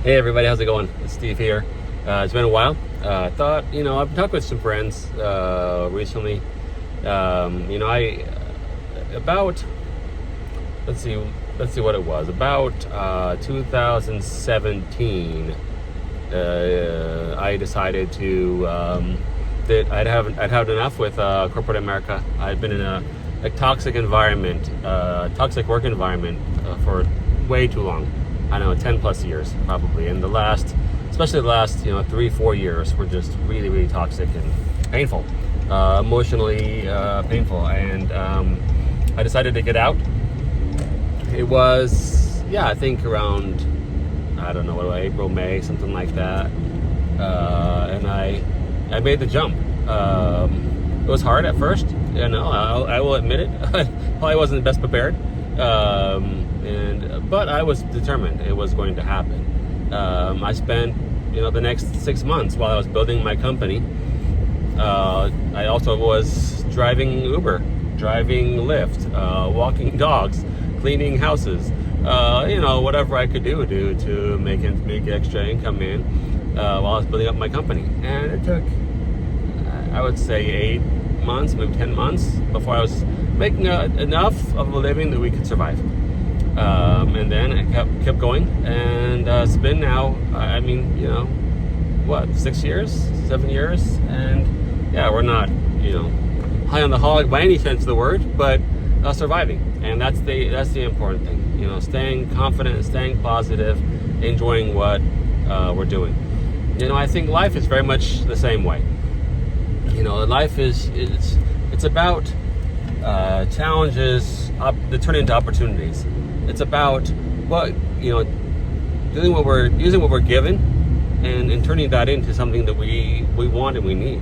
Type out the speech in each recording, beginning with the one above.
Hey everybody, how's it going? It's Steve here. It's been a while. Thought, I've talked with some friends recently. I about let's see what it was. About 2017, I decided to that I'd had enough with corporate America. I'd been in a toxic environment, toxic work environment for way too long. I know, 10 plus years probably. And especially the last 3-4 years were just really, really toxic and painful, emotionally painful. And I decided to get out. It was, I think around, I don't know, April, May, something like that. And I made the jump. It was hard at first, I will admit it. Probably wasn't the best prepared. But I was determined it was going to happen. I spent, the next 6 months while I was building my company. I also was driving Uber, driving Lyft, walking dogs, cleaning houses, whatever I could do to make extra income in while I was building up my company. And it took, I would say, 8 months, maybe 10 months before I was making enough of a living that we could survive. And then I kept going, and it's been now, 6 years, 7 years, and we're not, high on the hog by any sense of the word, but surviving, and that's the important thing. Staying confident and staying positive, enjoying what we're doing. I think life is very much the same way. Life it's about challenges that turn into opportunities. It's about using what we're given and turning that into something that we want and we need.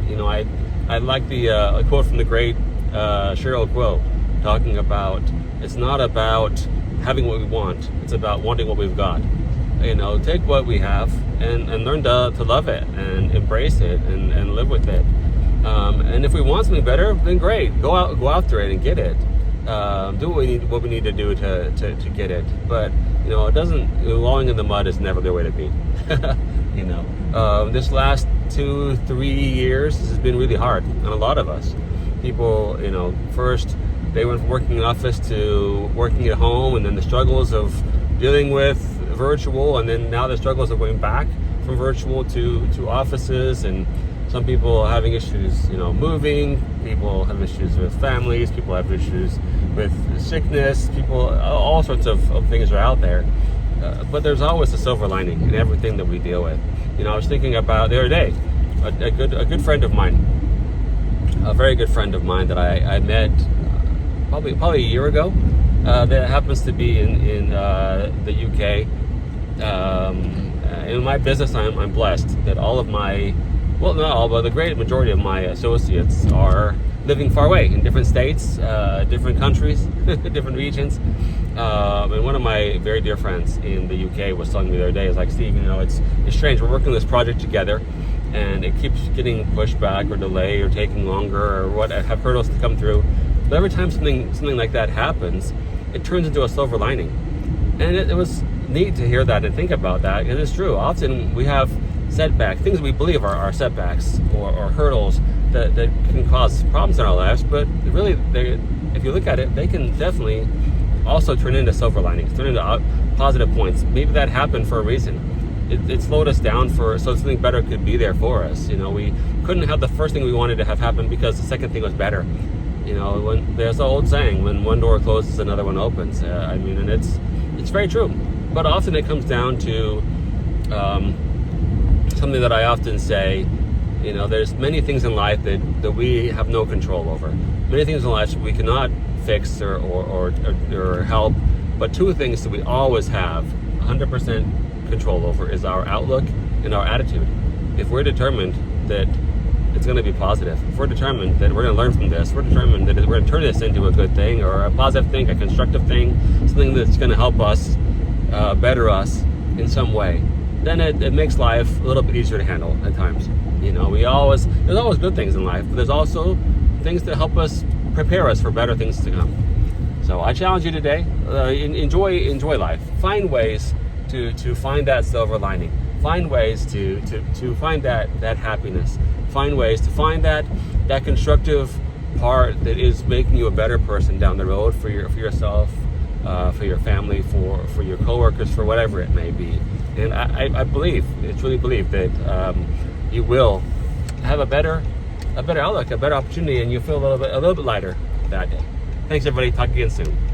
I like the a quote from the great Sheryl Crow talking about, it's not about having what we want, it's about wanting what we've got. Take what we have and learn to love it and embrace it and live with it. And if we want something better, then great, go after it and get it. Do what we need to do to get it. But it doesn't. Wallowing in the mud is never the way to be. This last 2-3 years has been really hard on a lot of us. People, first they went from working in office to working at home, and then the struggles of dealing with virtual, and then now the struggles of going back from virtual to offices. And some people are having issues, moving. People have issues with families. People have issues with sickness. All sorts of things are out there. But there's always a silver lining in everything that we deal with. I was thinking about the other day, a good friend of mine, a very good friend of mine that I met probably a year ago. That happens to be in the UK. In my business, I'm blessed that all of my, well, not all, but the great majority of my associates are living far away in different states, different countries, different regions. And one of my very dear friends in the UK was telling me the other day, is like, Steve, it's strange. We're working on this project together, and it keeps getting pushed back or delayed or taking longer or what have hurdles to come through. But every time something like that happens, it turns into a silver lining. And it was neat to hear that and think about that. And it's true. Often we have setbacks, things we believe are setbacks or hurdles that can cause problems in our lives, but really, if you look at it, they can definitely also turn into silver linings, turn into positive points. Maybe that happened for a reason. It slowed us down so something better could be there for us. We couldn't have the first thing we wanted to have happen because the second thing was better. When there's the old saying, when one door closes, another one opens. And it's very true. But often it comes down to something that I often say. There's many things in life that we have no control over. Many things in life we cannot fix or help. But two things that we always have 100% control over is our outlook and our attitude. If we're determined that it's going to be positive, if we're determined that we're going to learn from this, we're determined that we're going to turn this into a good thing or a positive thing, a constructive thing, something that's going to help us, better us in some way, then it makes life a little bit easier to handle at times. There's always good things in life, but there's also things that help us prepare us for better things to come. So I challenge you today, enjoy life. Find ways to find that silver lining, find ways to find that happiness, find ways to find that constructive part that is making you a better person down the road for yourself, for your family, for your coworkers, for whatever it may be. And I truly believe that you will have a better outlook, a better opportunity, and you'll feel a little bit lighter that day. Thanks, everybody. Talk again soon.